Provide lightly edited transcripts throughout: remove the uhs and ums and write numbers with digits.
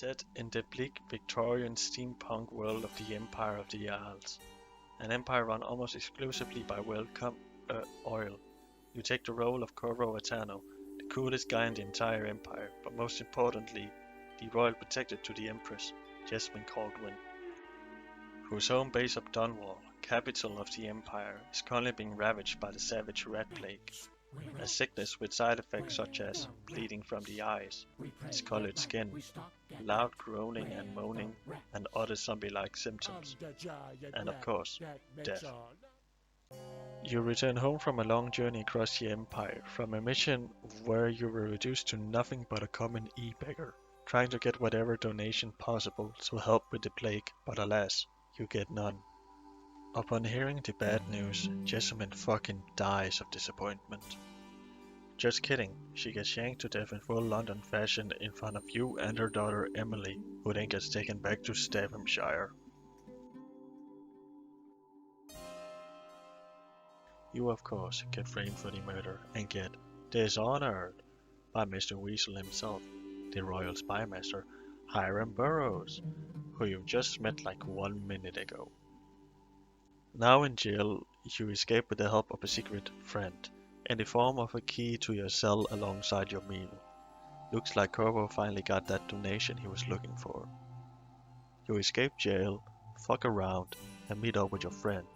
Set in the bleak Victorian steampunk world of the Empire of the Isles, an empire run almost exclusively by welcome oil, you take the role of Corvo Atano, the coolest guy in the entire empire, but most importantly, the royal protector to the Empress, Jasmine Caldwin, whose home base of Dunwall, capital of the empire, is currently being ravaged by the savage rat plague, a sickness with side effects such as bleeding from the eyes, discolored skin, loud groaning and moaning, and other zombie-like symptoms, and of course, death. You return home from a long journey across the Empire, from a mission where you were reduced to nothing but a common e-beggar, trying to get whatever donation possible to help with the plague, but alas, you get none. Upon hearing the bad news, Jessamine fucking dies of disappointment. Just kidding, she gets yanked to death in full London fashion in front of you and her daughter Emily, who then gets taken back to Staffordshire. You of course get framed for the murder and get dishonored by Mr. Weasel himself, the royal spymaster, Hiram Burrows, who you just met like 1 minute ago. Now in jail, you escape with the help of a secret friend, in the form of a key to your cell alongside your meal. Looks like Corvo finally got that donation he was looking for. You escape jail, fuck around, and meet up with your friend.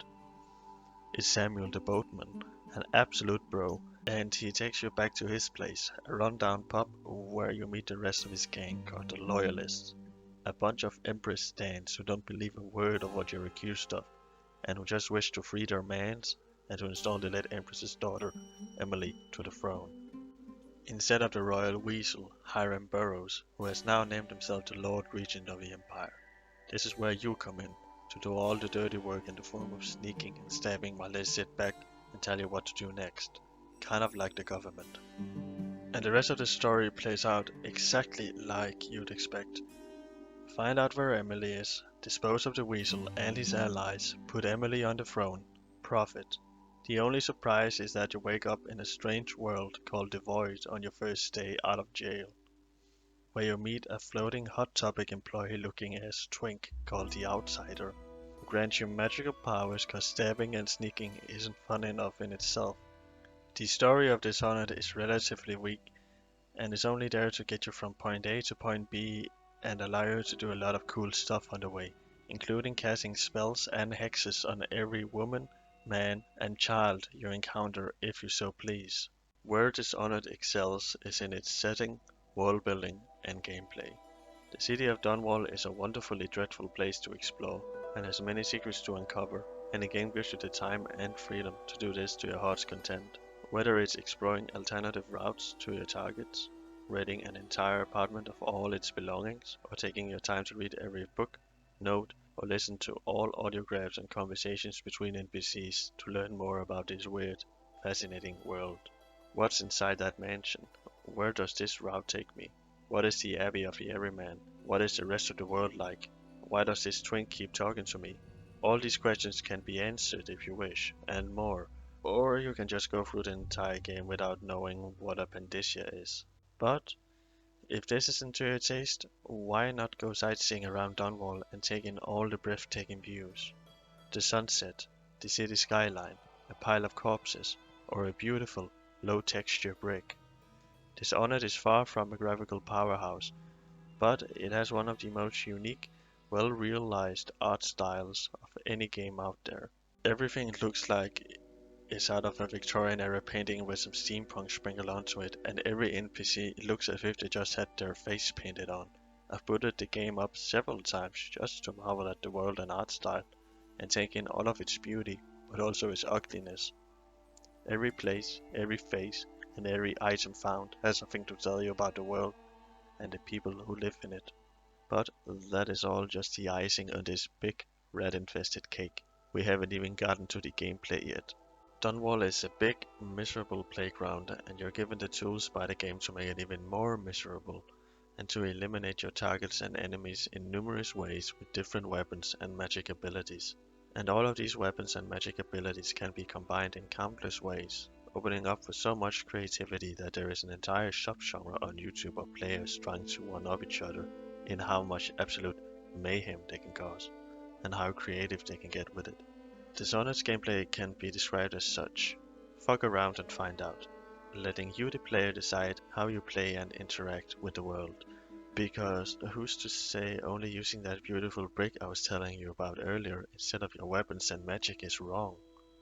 It's Samuel the boatman, an absolute bro, and he takes you back to his place, a rundown pub where you meet the rest of his gang called the Loyalists, a bunch of Empress stands who don't believe a word of what you're accused of, and who just wish to free their mans and to install the late Empress's daughter, Emily, to the throne. Instead of the royal weasel, Hiram Burrows, who has now named himself the Lord Regent of the Empire. This is where you come in, to do all the dirty work in the form of sneaking and stabbing while they sit back and tell you what to do next, kind of like the government. And the rest of the story plays out exactly like you'd expect. Find out where Emily is, dispose of the weasel and his allies, put Emily on the throne, profit. The only surprise is that you wake up in a strange world called the Void on your first day out of jail, where you meet a floating Hot Topic employee looking as twink called the Outsider, who grants you magical powers cause stabbing and sneaking isn't fun enough in itself. The story of Dishonored is relatively weak and is only there to get you from point A to point B and allow you to do a lot of cool stuff on the way, including casting spells and hexes on every woman, man, and child you encounter if you so please. Where Dishonored excels is in its setting, world building, and gameplay. The city of Dunwall is a wonderfully dreadful place to explore, and has many secrets to uncover, and the game gives you the time and freedom to do this to your heart's content. Whether it's exploring alternative routes to your targets, raiding an entire apartment of all its belongings, or taking your time to read every book, note, or listen to all audiographs and conversations between NPCs to learn more about this weird, fascinating world. What's inside that mansion? Where does this route take me? What is the Abbey of the Everyman? What is the rest of the world like? Why does this twink keep talking to me? All these questions can be answered if you wish, and more. Or you can just go through the entire game without knowing what Appendicia is. But if this isn't to your taste, why not go sightseeing around Dunwall and take in all the breathtaking views? The sunset, the city skyline, a pile of corpses, or a beautiful, low-texture brick. Dishonored is far from a graphical powerhouse, but it has one of the most unique, well-realized art styles of any game out there. Everything it looks like is out of a Victorian era painting with some steampunk sprinkled onto it, and every NPC looks as if they just had their face painted on. I've booted the game up several times just to marvel at the world and art style, and take in all of its beauty, but also its ugliness. Every place, every face, and every item found has something to tell you about the world and the people who live in it. But that is all just the icing on this big, rat-infested cake. We haven't even gotten to the gameplay yet. Dunwall is a big, miserable playground, and you're given the tools by the game to make it even more miserable, and to eliminate your targets and enemies in numerous ways with different weapons and magic abilities. And all of these weapons and magic abilities can be combined in countless ways, opening up for so much creativity that there is an entire subgenre on YouTube of players trying to one-up each other in how much absolute mayhem they can cause, and how creative they can get with it. Dishonored's gameplay can be described as such: fuck around and find out, letting you the player decide how you play and interact with the world. Because who's to say only using that beautiful brick I was telling you about earlier instead of your weapons and magic is wrong?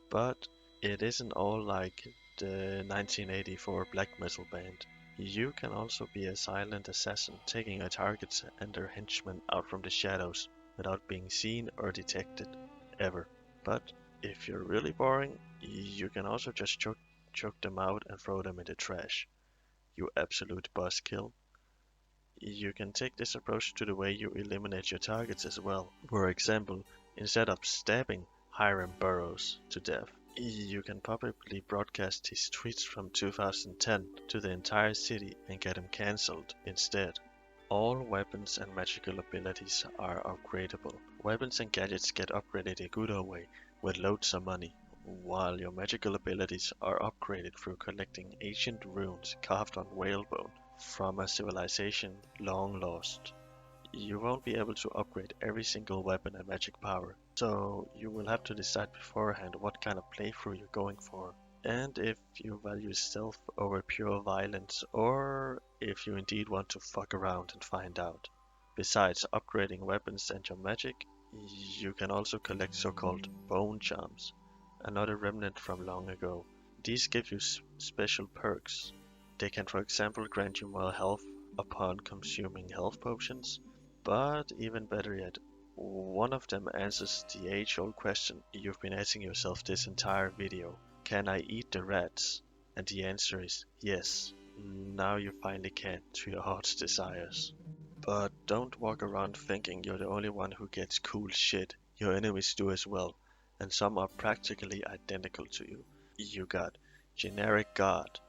But it isn't all like the 1984 black metal band. You can also be a silent assassin taking a target and their henchmen out from the shadows without being seen or detected, ever. But if you're really boring, you can also just choke them out and throw them in the trash. You absolute buzzkill. You can take this approach to the way you eliminate your targets as well. For example, instead of stabbing Hiram Burrows to death, you can publicly broadcast his tweets from 2010 to the entire city and get him cancelled instead. All weapons and magical abilities are upgradable. Weapons and gadgets get upgraded a good old way, with loads of money, while your magical abilities are upgraded through collecting ancient runes carved on whalebone from a civilization long lost. You won't be able to upgrade every single weapon and magic power, so you will have to decide beforehand what kind of playthrough you're going for, and if you value stealth over pure violence, or if you indeed want to fuck around and find out. Besides upgrading weapons and your magic, you can also collect so-called bone charms, another remnant from long ago. These give you special perks. They can, for example, grant you more health upon consuming health potions, but even better yet, one of them answers the age-old question you've been asking yourself this entire video: can I eat the rats? And the answer is yes. Now you finally can, to your heart's desires. But don't walk around thinking you're the only one who gets cool shit. Your enemies do as well, and some are practically identical to you. You got generic guard,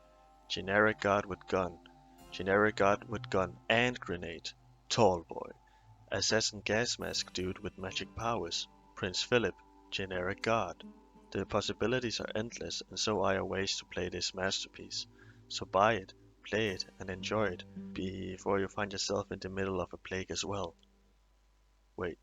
generic guard with gun, generic guard with gun and grenade, tall boy, assassin gas mask dude with magic powers, Prince Philip, generic guard. The possibilities are endless, and so are your ways to play this masterpiece. So buy it, play it, and enjoy it before you find yourself in the middle of a plague as well. Wait,